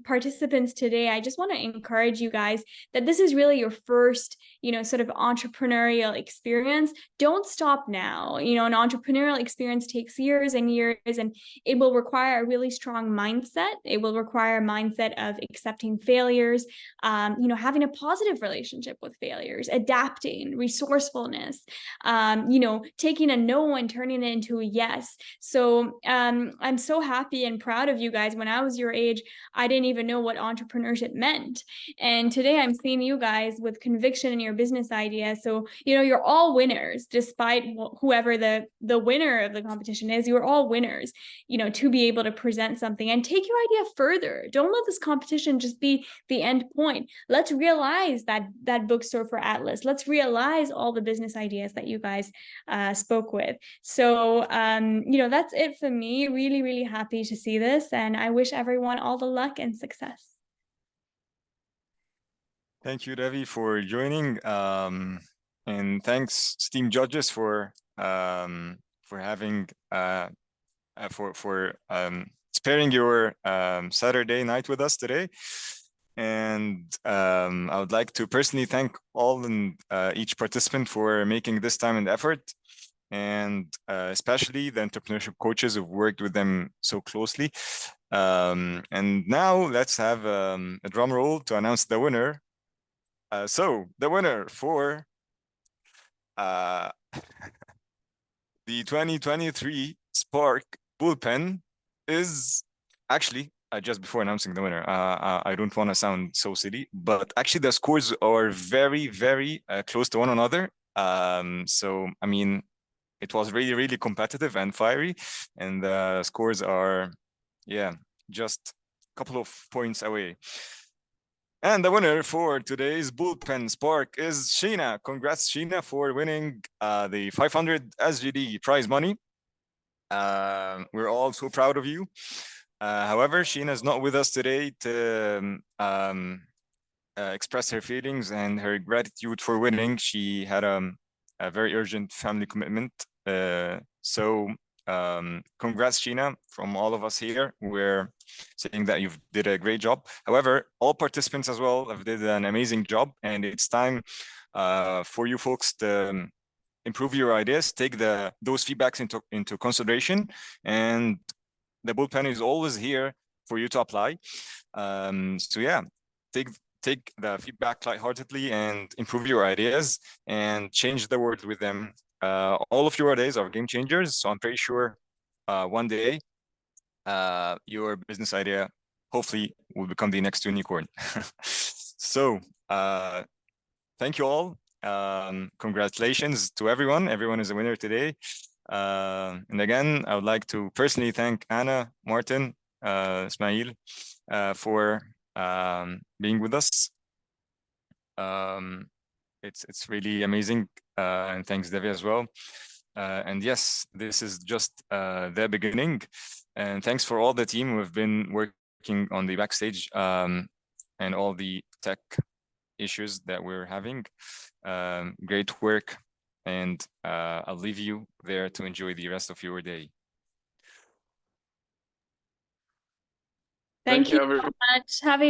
S10: participants today, I just want to encourage you guys that this is really your first, sort of entrepreneurial experience. Don't stop now. An entrepreneurial experience takes years and years, and it will require a really strong mindset. It will require a mindset of accepting failures, having a positive relationship with failures, adapting, resourcefulness, taking a no and turning it into a yes. So I'm so happy and proud of you guys. When I was your age, I didn't even know what entrepreneurship meant. And today I'm seeing you guys with conviction in your business idea. So, you know, you're all winners, despite whoever the winner of the competition is, you're all winners, you know, to be able to present something and take your idea further. Don't let this competition just be the end point. Let's realize that bookstore for Atlas. Let's realize all the business ideas that you guys spoke with. So, you know, that's it for me. Really, really happy to see this. And I wish everyone all the luck and success.
S1: Thank you, Devi, for joining. And thanks, Steam Judges, for having for sparing your Saturday night with us today. And I would like to personally thank all and each participant for making this time and effort, and especially the entrepreneurship coaches who've worked with them so closely. And now let's have a drum roll to announce the winner. So the winner for the 2023 Spark Bullpen is actually, just before announcing the winner, I don't want to sound so silly, but actually the scores are very, very close to one another. So, I mean, it was really, really competitive and fiery, and the scores are, yeah, just a couple of points away. And the winner for today's Bullpen Spark is Sheena. Congrats, Sheena, for winning the 500 SGD prize money. We're all so proud of you. However, Sheena is not with us today to express her feelings and her gratitude for winning. She had a very urgent family commitment. So congrats, Sheena, from all of us here. We're saying that you've did a great job. However, all participants as well have did an amazing job, and it's time for you folks to improve your ideas, take those feedbacks into consideration, and the Bullpen is always here for you to apply. So yeah, take the feedback lightheartedly and improve your ideas and change the world with them. All of your ideas are game changers, so I'm pretty sure one day your business idea hopefully will become the next unicorn. So thank you all. Congratulations to everyone. Everyone is a winner today. And again, I would like to personally thank Anna, Martin, Ismail for being with us. It's really amazing, and thanks Devi as well. And yes, this is just the beginning. And thanks for all the team who have been working on the backstage and all the tech issues that we're having. Great work, and I'll leave you there to enjoy the rest of your day.
S10: Thank you
S5: everyone.
S10: so much. Have a